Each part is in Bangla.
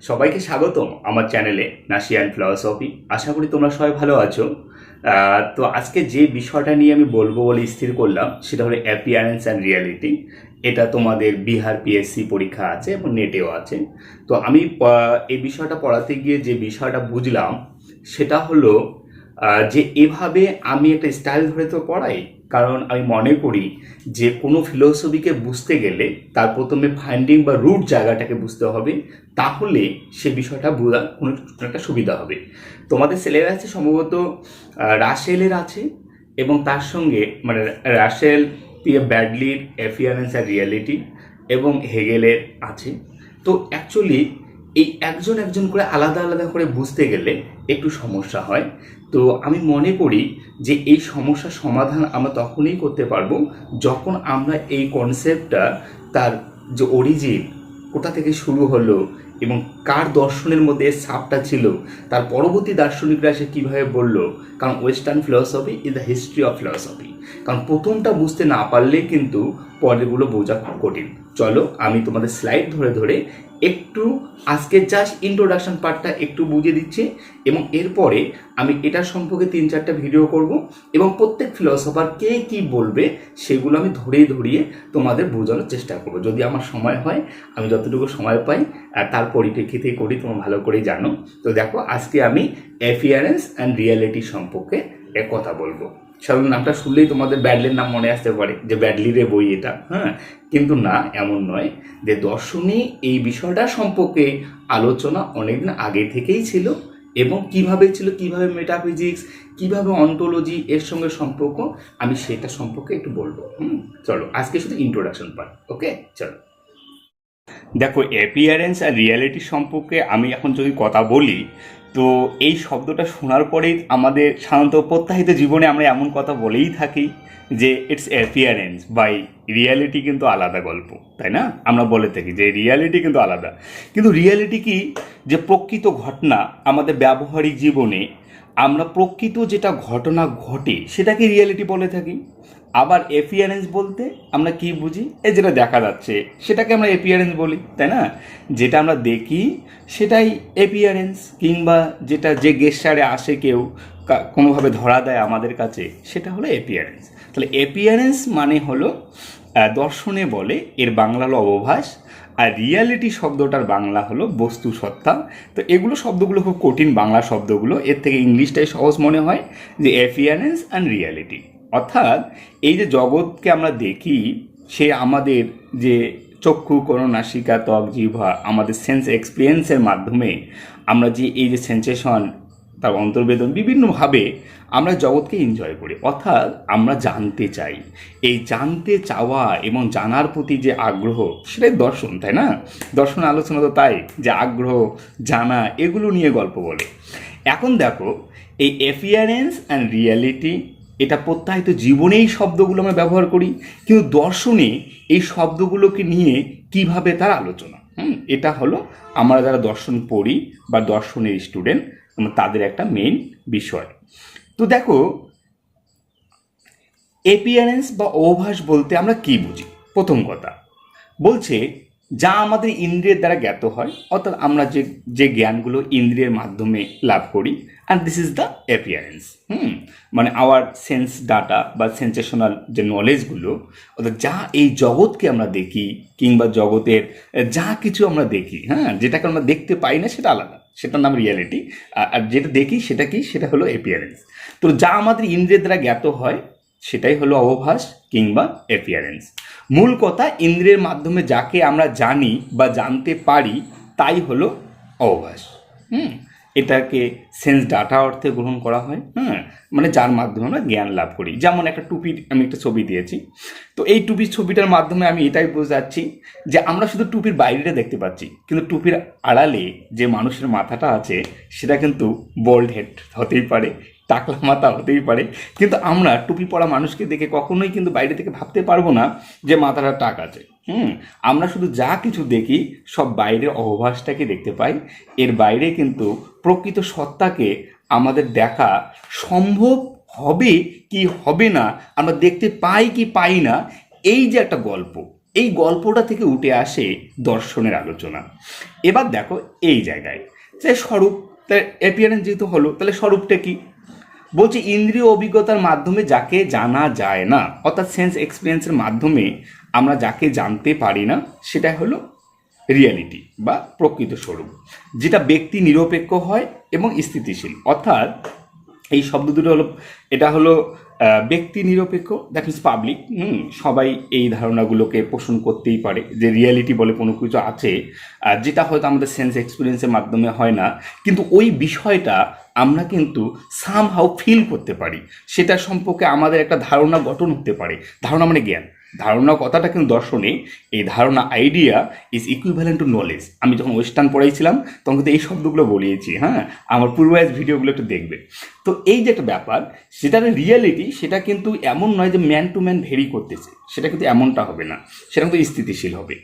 সবাইকে স্বাগতম আমার চ্যানেলে নাসিয়ান ফিলসফি। আশা করি তোমরা সবাই ভালো আছো। তো আজকে যে বিষয়টা নিয়ে আমি বলবো বলে স্থির করলাম সেটা হলো অ্যাপিয়ারেন্স অ্যান্ড রিয়ালিটি। এটা তোমাদের বিহার পিএসসি পরীক্ষা আছে এবং নেটেও আছে। তো আমি এই বিষয়টা পড়াতে গিয়ে যে বিষয়টা বুঝলাম সেটা হলো যে এভাবে আমি একটা স্টাইল ধরে তো পড়াই, কারণ আমি মনে করি যে কোনো ফিলোসফিকে বুঝতে গেলে তার প্রথমে ফাইন্ডিং বা রুট জায়গাটাকে বুঝতে হবে, তাহলে সে বিষয়টা বোঝার কোনো একটা সুবিধা হবে। তোমাদের সিলেবাসে সম্ভবত রাসেলের আছে এবং তার সঙ্গে মানে রাসেল ব্যাডলির অ্যাপিয়ারেন্স আর রিয়ালিটি এবং হেগেলের আছে। তো অ্যাকচুয়ালি এই একজন একজন করে আলাদা আলাদা করে বুঝতে গেলে একটু সমস্যা হয়। তো আমি মনে করি যে এই সমস্যার সমাধান আমরা তখনই করতে পারবো যখন আমরা এই কনসেপ্টটা তার যে অরিজিন কোথা থেকে শুরু হলো এবং কার দর্শনের মধ্যে ছাপটা ছিল, তার পরবর্তী দার্শনিকরা সে কীভাবে বললো। কারণ western philosophy is the history of philosophy. কারণ প্রথমটা বুঝতে না পারলে কিন্তু পরেরগুলো বোঝা খুব কঠিন। চলো আমি তোমাদের স্লাইড ধরে ধরে একটু আজকে জাস্ট ইন্ট্রোডাকশন পার্টটা একটু বুঝিয়ে দিচ্ছি এবং এরপরে আমি এটার সম্পর্কে 3-4টা ভিডিও করব এবং প্রত্যেক ফিলসফার কে কী বলবে সেগুলো আমি ধরিয়ে ধরিয়ে তোমাদের বোঝানোর চেষ্টা করব, যদি আমার সময় হয়। আমি যতটুকু সময় পাই তার পরিপ্রেক্ষিতেই করি, তোমরা ভালো করেই জানো। তো দেখো, আজকে আমি অ্যাপিয়ারেন্স অ্যান্ড রিয়ালিটি সম্পর্কে এক কথা বলবো। সাধারণ নামটা শুনলেই তোমাদের ব্যাডলির নাম মনে আসতে পারে যে ব্যাডলির বই এটা, হ্যাঁ, কিন্তু না, এমন নয়। যে দর্শনে এই বিষয়টা সম্পর্কে আলোচনা অনেকদিন আগে থেকেই ছিল এবং কিভাবে ছিল, কিভাবে মেটাফিজিক্স, কিভাবে অন্টোলজি এর সঙ্গে সম্পর্ক, আমি সেটা সম্পর্কে একটু বলবো। চলো আজকে শুধু ইন্ট্রোডাকশন পার্ট। ওকে, চলো। দেখো, অ্যাপিয়ারেন্স আর রিয়ালিটি সম্পর্কে আমি এখন যদি কথা বলি, তো এই শব্দটা শোনার পরেই আমাদের সাধারণত প্রত্যাহিত জীবনে আমরা এমন কথা বলেই থাকি যে ইটস অ্যাপিয়ারেন্স বাই রিয়ালিটি কিন্তু আলাদা গল্প, তাই না? আমরা বলে থাকি যে রিয়ালিটি কিন্তু আলাদা, কিন্তু রিয়ালিটি কি, যে প্রকৃত ঘটনা আমাদের ব্যবহারিক জীবনে আমরা প্রকৃত যেটা ঘটনা ঘটে সেটাকে রিয়ালিটি বলে থাকি। আবার এপিয়ারেন্স বলতে আমরা কি বুঝি, এই যেটা দেখা যাচ্ছে সেটাকে আমরা এপিয়ারেন্স বলি, তাই না? যেটা আমরা দেখি সেটাই এপিয়ারেন্স, কিংবা যেটা যে গেস্টারে আসে কেউ কোনোভাবে ধরা দেয় আমাদের কাছে, সেটা হলো এপিয়ারেন্স। তাহলে এপিয়ারেন্স মানে হলো দর্শনে বলে, এর বাংলা হলো অবভাস, আর রিয়ালিটি শব্দটার বাংলা হলো বস্তু সত্তা। তো এগুলো শব্দগুলো খুব কঠিন, বাংলা শব্দগুলো, এর থেকে ইংলিশটাই সহজ মনে হয়, যে অ্যাপিয়ারেন্স অ্যান্ড রিয়ালিটি। অর্থাৎ এই যে জগৎকে আমরা দেখি, সে আমাদের যে চক্ষু, করণ, নাসিকা, ত্বক, জিহ্বা, আমাদের সেন্স এক্সপিরিয়েন্সের মাধ্যমে আমরা যে এই যে সেন্সেশন, তার অন্তর্বেদন, বিভিন্নভাবে আমরা জগৎকে এনজয় করি। অর্থাৎ আমরা জানতে চাই, এই জানতে চাওয়া এবং জানার প্রতি যে আগ্রহ, সেটাই দর্শন, তাই না? দর্শন আলোচনা তো তাই, যে আগ্রহ, জানা, এগুলো নিয়ে গল্প বলে। এখন দেখো, এই অ্যাপিয়ারেন্স অ্যান্ড রিয়ালিটি, এটা প্রত্যাহিত জীবনে এই শব্দগুলো আমরা ব্যবহার করি, কিন্তু দর্শনে এই শব্দগুলোকে নিয়ে কিভাবে তার আলোচনা, এটা হলো আমরা যারা দর্শন পড়ি বা দর্শনের স্টুডেন্ট, তাদের একটা মেইন বিষয়। তো দেখো, অ্যাপিয়ারেন্স বা অবভাস বলতে আমরা কি বুঝি? প্রথম কথা বলছে, যা আমাদের ইন্দ্রিয়ের দ্বারা জ্ঞাত হয়, অর্থাৎ আমরা যে যে জ্ঞানগুলো ইন্দ্রিয়ের মাধ্যমে লাভ করি, and this is the appearance. মানে আওয়ার সেন্স ডাটা বা সেন্সেশনাল যে নলেজগুলো, অর্থাৎ যা এই জগৎকে আমরা দেখি, কিংবা জগতের যা কিছু আমরা দেখি, হ্যাঁ, যেটাকে আমরা দেখতে পাই না সেটা আলাদা, সেটার নাম রিয়ালিটি। আর যেটা দেখি সেটা কি, সেটা হলো অ্যাপিয়ারেন্স। তো যা আমাদের ইন্দ্রিয়ের দ্বারা জ্ঞাত হয় সেটাই হলো অবভাস কিংবা অ্যাপিয়ারেন্স। মূল কথা, ইন্দ্রিয়ের মাধ্যমে যাকে আমরা জানি বা জানতে পারি তাই হলো অবভাস। এটাকে সেন্স ডাটা অর্থে গ্রহণ করা হয়, মানে যার মাধ্যমে আমরা জ্ঞান লাভ করি। যেমন একটা টুপির আমি একটা ছবি দিয়েছি, তো এই টুপির ছবিটার মাধ্যমে আমি এটাই বোঝাচ্ছি যে আমরা শুধু টুপির বাইরেটা দেখতে পাচ্ছি, কিন্তু টুপির আড়ালে যে মানুষের মাথাটা আছে সেটা কিন্তু বোল্ড হেড হতেই পারে, টাকলা মাথা হতেই পারে, কিন্তু আমরা টুপি পরা মানুষকে দেখে কখনোই কিন্তু বাইরে থেকে ভাবতে পারবো না যে মাথাটা টাক আছে। আমরা শুধু যা কিছু দেখি সব বাইরের অবভাসটাকে দেখতে পাই, এর বাইরে কিন্তু প্রকৃত সত্তাকে আমাদের দেখা সম্ভব হবে কি হবে না, আমরা দেখতে পাই কি পাই না, এই যে একটা গল্প, এই গল্পটা থেকে উঠে আসে দর্শনের আলোচনা। এবার দেখো এই জায়গায় যে স্বরূপ, অ্যাপিয়ারেন্স যেহেতু হলো, তাহলে স্বরূপটা কি? বলছে ইন্দ্রিয় অভিজ্ঞতার মাধ্যমে যাকে জানা যায় না, অর্থাৎ সেন্স এক্সপিরিয়েন্সের মাধ্যমে আমরা যাকে জানতে পারি না, সেটা হলো রিয়ালিটি বা প্রকৃত স্বরূপ, যেটা ব্যক্তি নিরপেক্ষ হয় এবং স্থিতিশীল। অর্থাৎ এই শব্দ দুটো হলো, এটা হলো ব্যক্তি নিরপেক্ষ, দ্যাট মিনস পাবলিক। সবাই এই ধারণাগুলোকে পোষণ করতেই পারে যে রিয়ালিটি বলে কোনো কিছু আছে, যেটা হয়তো আমাদের সেন্স এক্সপিরিয়েন্সের মাধ্যমে হয় না, কিন্তু ওই বিষয়টা আমরা কিন্তু সামহাউ ফিল করতে পারি, সেটা সম্পর্কে আমাদের একটা ধারণা গঠন হতে পারে। ধারণা মানে জ্ঞান, ধারণা কথাটা কিন্তু দর্শনে, এই ধারণা idea is equivalent to knowledge. আমি যখন ওয়েস্টার্ন পড়াইছিলাম তখন কিন্তু এই শব্দগুলো বলিয়েছি, হ্যাঁ, আমার পূর্বায়জ ভিডিওগুলো একটু দেখবে। তো এই যে একটা ব্যাপার, সেটার রিয়েলিটি সেটা কিন্তু এমন নয় যে ম্যান টু ম্যান ভেরি করতেছে, সেটা কিন্তু এমনটা হবে না, সেটা কিন্তু স্থিতিশীল হবে।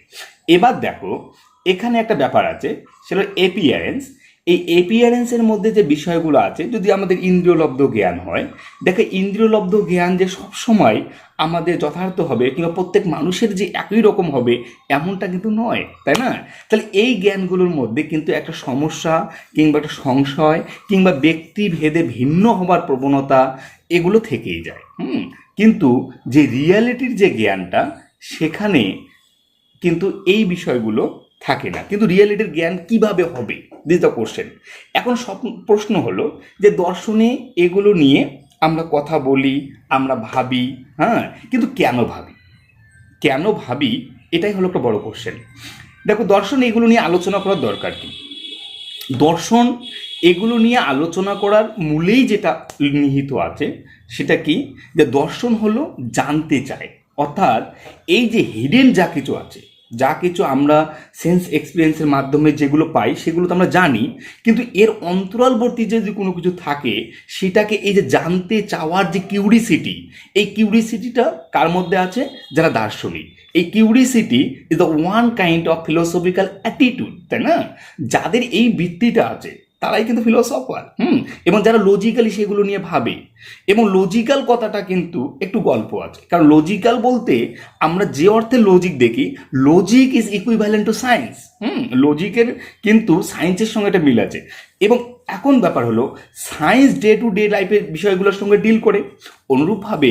এবার দেখো এখানে একটা ব্যাপার আছে, সেটা এপিয়ারেন্স। এই এপিয়ারেন্সের মধ্যে যে বিষয়গুলো আছে, যদি আমাদের ইন্দ্রিয়লব্ধ জ্ঞান হয়, দেখো ইন্দ্রিয়লব্ধ জ্ঞান যে সবসময় আমাদের যথার্থ হবে কিংবা প্রত্যেক মানুষের যে একই রকম হবে এমনটা কিন্তু নয়, তাই না? তাহলে এই জ্ঞানগুলোর মধ্যে কিন্তু একটা সমস্যা কিংবা একটা সংশয় কিংবা ব্যক্তি ভেদে ভিন্ন হবার প্রবণতা এগুলো থেকেই যায়। কিন্তু যে রিয়ালিটির যে জ্ঞানটা, সেখানে কিন্তু এই বিষয়গুলো থাকে না। কিন্তু রিয়েলিটির জ্ঞান কিভাবে হবে, দিস দ্য কোশ্চেন। এখন সব প্রশ্ন হলো যে দর্শনে এগুলো নিয়ে আমরা কথা বলি, আমরা ভাবি, হ্যাঁ, কিন্তু কেন ভাবি, কেন ভাবি, এটাই হলো একটা বড় কোশ্চেন। দেখো দর্শনে এগুলো নিয়ে আলোচনা করার দরকার কি? দর্শন এগুলো নিয়ে আলোচনা করার মূলেই যেটা নিহিত আছে সেটা কি, যে দর্শন হলো জানতে চায়। অর্থাৎ এই যে হিডেন যা কিছু আছে, যা কিছু আমরা সেন্স এক্সপিরিয়েন্সের মাধ্যমে যেগুলো পাই সেগুলো তো আমরা জানি, কিন্তু এর অন্তরালবর্তী যদি কোনো কিছু থাকে সেটাকে এই যে জানতে চাওয়ার যে কিউরিসিটি, এই কিউরিসিটিটা কার মধ্যে আছে? যারা দার্শনিক। এই curiosity is the one kind of philosophical attitude, তাই না? যাদের এই বৃত্তিটা আছে তারাই কিন্তু ফিলোসফার। এবং যারা লজিক্যালি সেগুলো নিয়ে ভাবে, এবং লজিক্যাল কথাটা কিন্তু একটু গল্প আছে, কারণ লজিক্যাল বলতে আমরা যে অর্থে লজিক দেখি, logic is equivalent to science. লজিকের কিন্তু সায়েন্সের সঙ্গে একটা মিল আছে। এবং এখন ব্যাপার হলো সায়েন্স ডে টু ডে লাইফের বিষয়গুলোর সঙ্গে ডিল করে, অনুরূপভাবে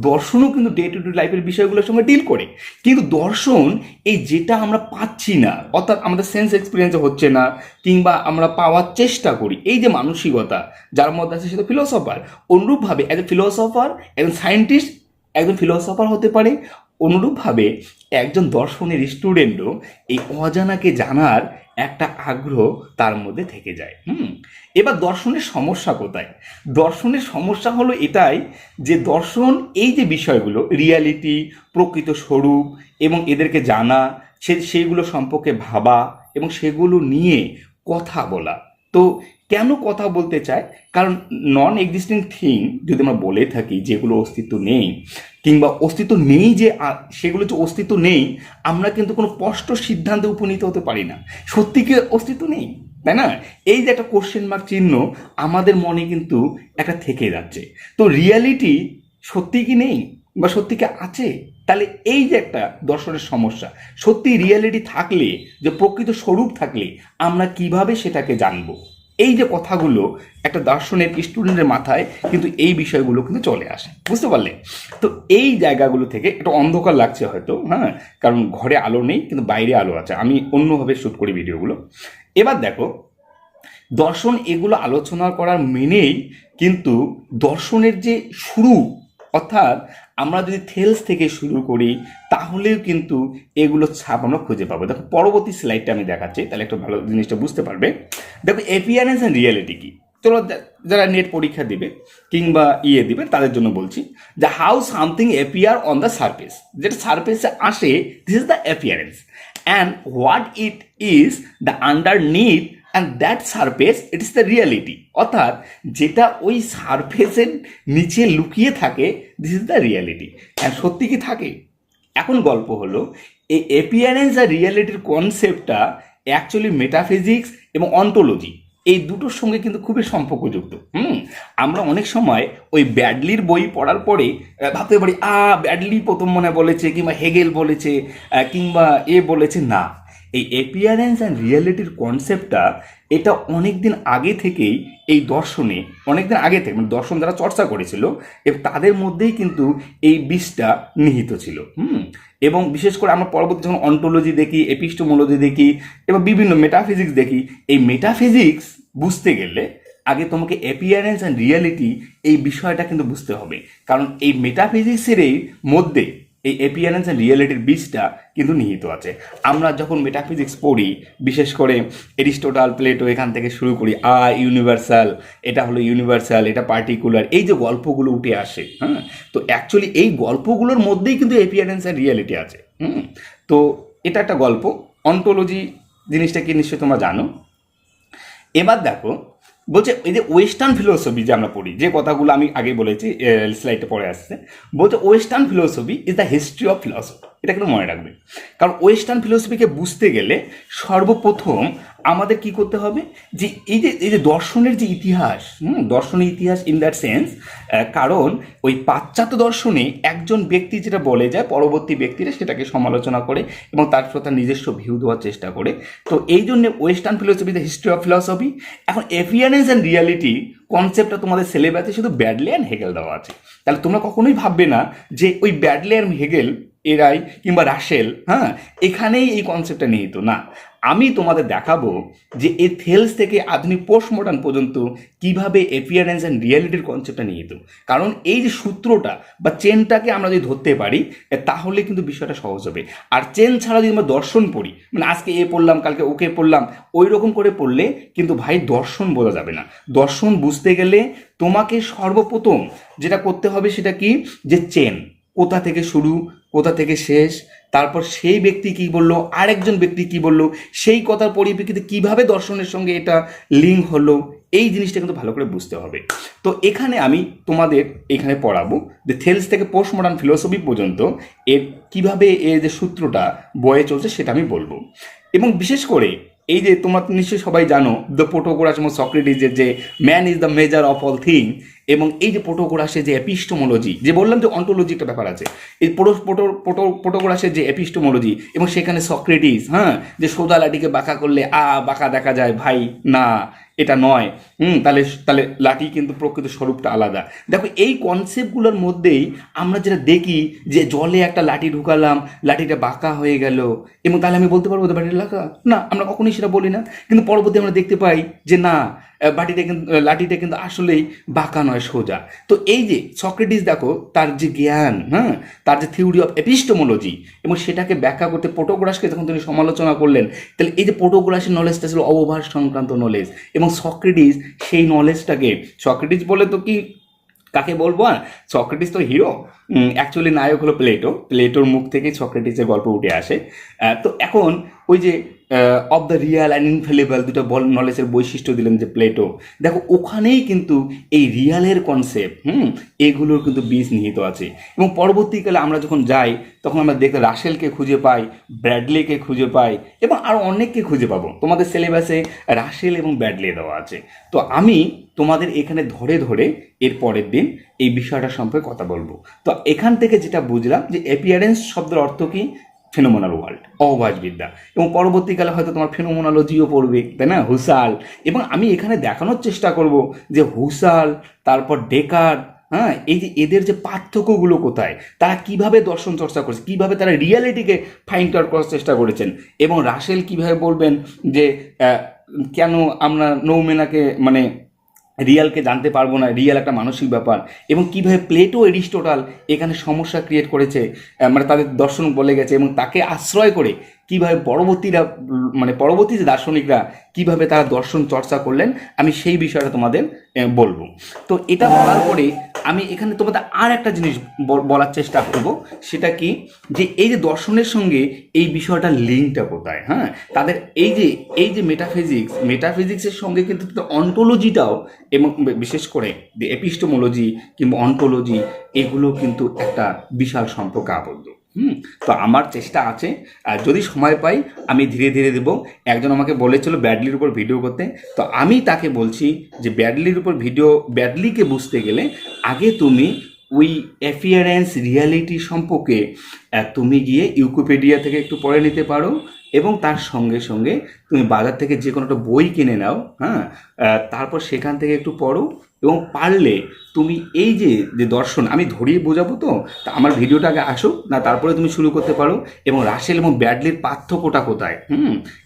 দর্শনও কিন্তু ডে টু ডে লাইফের বিষয়গুলোর সঙ্গে ডিল করে। কিন্তু দর্শন এই যেটা আমরা পাচ্ছি না, অর্থাৎ আমাদের সেন্স এক্সপিরিয়েন্সে হচ্ছে না কিংবা আমরা পাওয়ার চেষ্টা করি, এই যে মানসিকতা যার মধ্যে আছে সেটা ফিলোসফার। অনুরূপভাবে একজন ফিলোসফার, একজন সায়েন্টিস্ট একজন ফিলোসফার হতে পারে, অনুরূপভাবে একজন দর্শনের স্টুডেন্টও এই অজানাকে জানার একটা আগ্রহ তার মধ্যে থেকে যায়। এবার দর্শনের সমস্যা কোথায়? দর্শনের সমস্যা হলো এটাই যে দর্শন এই যে বিষয়গুলো রিয়ালিটি, প্রকৃত স্বরূপ এবং এদেরকে জানা, সেইগুলো সম্পর্কে ভাবা এবং সেগুলো নিয়ে কথা বলা। তো কেন কথা বলতে চায়? কারণ নন এক্সিস্টিং থিং যদি আমরা বলে থাকি যেগুলো অস্তিত্ব নেই, কিংবা অস্তিত্ব নেই, যে সেগুলো যে অস্তিত্ব নেই, আমরা কিন্তু কোনো স্পষ্ট সিদ্ধান্তে উপনীত হতে পারি না সত্যি কি অস্তিত্ব নেই, তাই না? এই যে একটা কোশ্চেন মার্ক চিহ্ন আমাদের মনে কিন্তু একটা থেকে যাচ্ছে। তো রিয়ালিটি সত্যি কি নেই বা সত্যি কি আছে? তাহলে এই যে একটা দর্শনের সমস্যা, সত্যি রিয়ালিটি থাকলে, যে প্রকৃত স্বরূপ থাকলে আমরা কিভাবে সেটাকে জানবো, এই যে কথাগুলো একটা দার্শনের স্টুডেন্টের মাথায় কিন্তু এই বিষয়গুলো কিন্তু চলে আসে, বুঝতে পারলে? তো এই জায়গাগুলো থেকে একটু অন্ধকার লাগছে হয়তো, হ্যাঁ, কারণ ঘরে আলো নেই কিন্তু বাইরে আলো আছে, আমি অন্যভাবে শ্যুট করি ভিডিওগুলো। এবার দেখো দর্শন এগুলো আলোচনা করার মেনেই কিন্তু দর্শনের যে শুরু, অর্থাৎ আমরা যদি থেলস থেকে শুরু করি তাহলেও কিন্তু এগুলো ছাপ আমরা খুঁজে পাবো। দেখো পরবর্তী স্লাইডটা আমি দেখাচ্ছি, তাহলে একটু ভালো জিনিসটা বুঝতে পারবে। দেখো অ্যাপিয়ারেন্স অ্যান্ড রিয়ালিটি কি, চলো যারা নেট পরীক্ষা দিবে কিংবা দিবে তাদের জন্য বলছি যে how something appear on the surface, যেটা সারফেসে আসে, this is the appearance, and what it is the underneath and that surface it is the reality. অর্থাৎ যেটা ওই সারফেসের নিচে লুকিয়ে থাকে, this is the reality. And সত্যি কি থাকে? এখন গল্প হলো এই অ্যাপিয়ারেন্স আর রিয়ালিটির কনসেপ্টটা অ্যাকচুয়ালি মেটাফিজিক্স এবং অন্টোলজি, এই দুটোর সঙ্গে কিন্তু খুবই সম্পর্কযুক্ত। আমরা অনেক সময় ওই ব্যাডলির বই পড়ার পরে ভাবতে পারি ব্যাডলি প্রথম মনে বলেছে, কিংবা হেগেল বলেছে, কিংবা এ বলেছে। না, এই অ্যাপিয়ারেন্স অ্যান্ড রিয়েলিটির কনসেপ্টটা এটা অনেক দিন আগে থেকেই এই দর্শনে, অনেক দিন আগে থেকে মানে দর্শন যারা চর্চা করেছিল এবং তাদের মধ্যেই কিন্তু এই বিষটা নিহিত ছিল। এবং বিশেষ করে আমরা পরবর্তী যখন অন্টোলজি দেখি, এপিস্টোমোলজি দেখি এবং বিভিন্ন মেটাফিজিক্স দেখি, এই মেটাফিজিক্স বুঝতে গেলে আগে তোমাকে অ্যাপিয়ারেন্স অ্যান্ড রিয়ালিটি এই বিষয়টা কিন্তু বুঝতে হবে। কারণ এই মেটাফিজিক্সেরই মধ্যে এই অ্যাপিয়ারেন্স অ্যান্ড রিয়েলিটির বীজটা কিন্তু নিহিত আছে। আমরা যখন মেটাফিজিক্স পড়ি, বিশেষ করে এরিস্টোটল, প্লেটো, এখান থেকে শুরু করি, ইউনিভার্সাল, এটা হলো ইউনিভার্সাল, এটা পার্টিকুলার, এই যে গল্পগুলো উঠে আসে, তো অ্যাকচুয়ালি এই গল্পগুলোর মধ্যেই কিন্তু অ্যাপিয়ারেন্স অ্যান্ড রিয়েলিটি আছে। তো এটা একটা গল্প। অন্টোলজি জিনিসটা কি নিশ্চয়ই তোমরা জানো। এবার দেখো, বলছে এই যে ওয়েস্টার্ন ফিলোসফি যে আমরা পড়ি, যে কথাগুলো আমি আগে বলেছি, স্লাইডে পরে আসছে, বলছে western philosophy is the history of philosophy. এটা কিন্তু মনে রাখবে, কারণ ওয়েস্টার্ন ফিলোসফিকে বুঝতে গেলে সর্বপ্রথম আমাদের কি করতে হবে, যে এই যে দর্শনের যে ইতিহাস, দর্শনের ইতিহাস ইন দ্যাট সেন্স, কারণ ওই পাশ্চাত্য দর্শনে একজন ব্যক্তি যেটা বলে যায়, পরবর্তী ব্যক্তিরা সেটাকে সমালোচনা করে এবং তারপর তার নিজস্ব ভিউ দেওয়ার চেষ্টা করে। তো এই জন্য western philosophy the history of philosophy. এখন অ্যাপিয়ারেন্স অ্যান্ড রিয়ালিটি কনসেপ্টটা তোমাদের সিলেবাসে শুধু ব্যাডলি অ্যান্ড হেগেল দেওয়া আছে। তাহলে তোমরা কখনোই ভাববে না যে ওই ব্যাডলি অ্যান্ড হেগেল এরাই কিংবা রাসেল এখানেই এই কনসেপ্টটা নিহিত। না, আমি তোমাদের দেখাবো যে এথেলস থেকে আধুনিক পোস্ট মডার্ন পর্যন্ত কিভাবে অ্যাপিয়ারেন্স অ্যান্ড রিয়ালিটির কনসেপ্টটা নিহিত। কারণ এই যে সূত্রটা বা চেনটাকে আমরা যদি ধরতে পারি তাহলে কিন্তু বিষয়টা সহজ হবে। আর চেন ছাড়া যদি আমরা দর্শন পড়ি, মানে আজকে এ পড়লাম কালকে ওকে পড়লাম, ওই রকম করে পড়লে কিন্তু ভাই দর্শন বোঝা যাবে না। দর্শন বুঝতে গেলে তোমাকে সর্বপ্রথম যেটা করতে হবে সেটা কি, যে চেন কোথা থেকে শুরু, কোথা থেকে শেষ, তারপর সেই ব্যক্তি কি বললো, আরেকজন ব্যক্তি কি বললো, সেই কথার পরিপ্রেক্ষিতে কিভাবে দর্শনের সঙ্গে এটা লিঙ্ক হলো, এই জিনিসটা কিন্তু ভালো করে বুঝতে হবে। তো এখানে আমি তোমাদের এখানে পড়াবো যে থেলস থেকে পোস্ট মডার্ন ফিলোসফি পর্যন্ত এর কিভাবে এর যে সূত্রটা বয়ে চলছে সেটা আমি বলবো। এবং বিশেষ করে এই যে তোমরা নিশ্চয়ই সবাই জানো দ্য প্রোটোগোরাস এবং সক্রেটিসের যে man is the measure of all thing, এবং এই যে প্রোটোগোরাসের যে এপিস্টোমোলজি, যে বললাম যে অন্টোলজি একটা ব্যাপার আছে, এই প্রোটোগোরাসের যে এপিস্টোমোলজি এবং সেখানে সক্রেটিস, যে সোজা লাঠিকে বাঁকা করলে বাঁকা দেখা যায়, ভাই না এটা নয়, তাহলে তাহলে লাঠি কিন্তু প্রকৃত স্বরূপটা আলাদা। দেখো এই কনসেপ্টগুলোর মধ্যেই আমরা যেটা দেখি যে জলে একটা লাঠি ঢুকালাম, লাঠিটা বাঁকা হয়ে গেল, এবং তাহলে আমি বলতে পারবো বাটিটা বাঁকা না, আমরা কখনোই সেটা বলি না। কিন্তু পরবর্তী আমরা দেখতে পাই যে না, লাঠিটা কিন্তু আসলেই বাঁকা নয়, সোজা। তো এই যে সক্রেটিস দেখো তার যে জ্ঞান, তার যে থিওরি অফ এপিস্টোমোলজি, এবং সেটাকে ব্যাখ্যা করতে প্রোটোগোরাসকে যখন তিনি সমালোচনা করলেন, তাহলে এই যে প্রোটোগোরাসের নলেজটা ছিল অবভাস সংক্রান্ত নলেজ, এবং সক্রেটিস সেই নলেজটাকে, সক্রেটিস বলে তো কি কাকে বলবো, সক্রেটিস তো হিরো, অ্যাকচুয়ালি নায়ক হলো প্লেটোর মুখ থেকেই সক্রেটিসের গল্প উঠে আসে। তো এখন ওই যে অফ দ্য রিয়াল অ্যান্ড ইনফেলিবল দুটো নলেজের বৈশিষ্ট্য দিলেন যে প্লেটো, দেখো ওখানেই কিন্তু এই রিয়ালের কনসেপ্ট, এগুলোর কিন্তু বীজ নিহিত আছে। এবং পরবর্তীকালে আমরা যখন যাই তখন আমরা দেখতে রাসেলকে খুঁজে পাই, ব্র্যাডলিকে খুঁজে পাই, এবং আরও অনেককে খুঁজে পাবো। তোমাদের সিলেবাসে রাসেল এবং ব্র্যাডলি দেওয়া আছে। তো আমি তোমাদের এখানে ধরে ধরে এর পরের দিন এই বিষয়টা সম্পর্কে কথা বলবো। তো এখান থেকে যেটা বুঝলাম যে অ্যাপিয়ারেন্স শব্দের অর্থ কি, ফিনোমিনাল ওয়ার্ল্ড, অবভাসবিদ্যা, এবং পরবর্তীকালে হয়তো তোমার ফিনোমিনোলজিও পড়বে, তাই না, হুসাল। এবং আমি এখানে দেখানোর চেষ্টা করব যে হুসাল, তারপর ডেকার্ট, এই যে এদের যে পার্থক্যগুলো কোথায়, তারা কিভাবে দর্শন চর্চা করেছে, কিভাবে তারা রিয়ালিটিকে ফাইন্ড আউট করার চেষ্টা করেছেন, এবং রাসেল কিভাবে বলবেন যে কেন আমরা নৌমেনাকে মানে রিয়ালকে জানতে পারবো না, রিয়াল একটা মানসিক ব্যাপার, এবং কীভাবে প্লেটো, এরিস্টোটল এখানে সমস্যা ক্রিয়েট করেছে, মানে তাদের দর্শন বলে গেছে, এবং তাকে আশ্রয় করে কীভাবে পরবর্তী যে দার্শনিকরা কীভাবে তারা দর্শন চর্চা করলেন, আমি সেই বিষয়টা তোমাদের বলবো। তো এটা বলার পরে আমি এখানে তোমাদের আর একটা জিনিস বলার চেষ্টা করব, সেটা কি, যে এই যে দর্শনের সঙ্গে এই বিষয়টার লিঙ্কটা কোথায়, তাদের এই যে মেটাফিজিক্সের সঙ্গে কিন্তু অন্টোলজিটাও, এবং বিশেষ করে এপিস্টোমোলজি কিংবা অন্টোলজি, এগুলো কিন্তু একটা বিশাল সম্পর্কে আবদ্ধ। তো আমার চেষ্টা আছে, আর যদি সময় পাই আমি ধীরে ধীরে দেবো। একজন আমাকে বলেছিল ব্যাডলির উপর ভিডিও করতে, তো আমি তাকে বলছি যে ব্যাডলির উপর ভিডিও, ব্যাডলিকে বুঝতে গেলে আগে তুমি ওই অ্যাপিয়ারেন্স রিয়ালিটি সম্পর্কে তুমি গিয়ে উইকিপিডিয়া থেকে একটু পড়ে নিতে পারো, এবং তার সঙ্গে সঙ্গে তুমি বাজার থেকে যে কোনো একটা বই কিনে নাও, হ্যাঁ, তারপর সেখান থেকে একটু পড়ো, এবং পারলে তুমি এই যে যে দর্শন আমি ধরিয়ে বোঝাবো, তো তা আমার ভিডিওটা আগে আসুক না, তারপরে তুমি শুরু করতে পারো। এবং রাসেল এবং ব্যাডলির পার্থক্যটা কোথায়,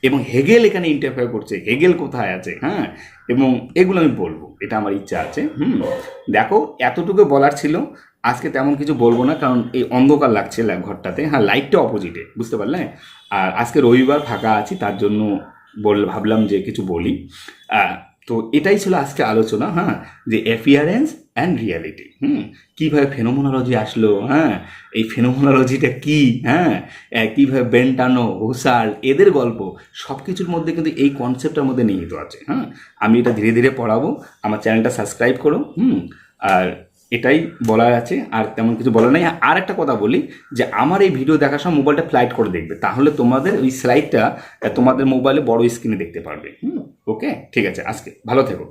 এবং হেগেল এখানে ইন্টারফেয়ার করছে, হেগেল কোথায় আছে, হ্যাঁ, এবং এগুলো আমি বলবো, এটা আমার ইচ্ছা আছে। দেখো, এতটুকু বলার ছিল। আজকে তেমন কিছু বলবো না, কারণ এই অন্ধকার লাগছে ঘরটাতে। হ্যাঁ, লাইটটা অপোজিটে, বুঝতে পারলে। আর আজকে রবিবার ফাঁকা আছি, তার জন্য ভাবলাম যে কিছু বলি। তো এটাই ছিল আজকে আলোচনা, হ্যাঁ, যে অ্যাপিয়ারেন্স অ্যান্ড রিয়ালিটি, কীভাবে ফেনোমোনোলজি আসলো, হ্যাঁ, এই ফেনোমোনোলজিটা কী, হ্যাঁ, কীভাবে বেন্টানো, হুসার, এদের গল্প, সব কিছুর মধ্যে কিন্তু এই কনসেপ্টের মধ্যে নিহিত আছে। হ্যাঁ, আমি এটা ধীরে ধীরে পড়াবো। আমার চ্যানেলটা সাবস্ক্রাইব করো। আর এটাই বলার আছে, আর তেমন কিছু বলার নেই। আর একটা কথা বলি, যে আমার এই ভিডিও দেখার সময় মোবাইলটা ফ্লাইট করে দেখবে, তাহলে তোমাদের ওই স্লাইডটা তোমাদের মোবাইলে বড় স্ক্রিনে দেখতে পারবে। ওকে, ঠিক আছে, আজকে ভালো থেকো।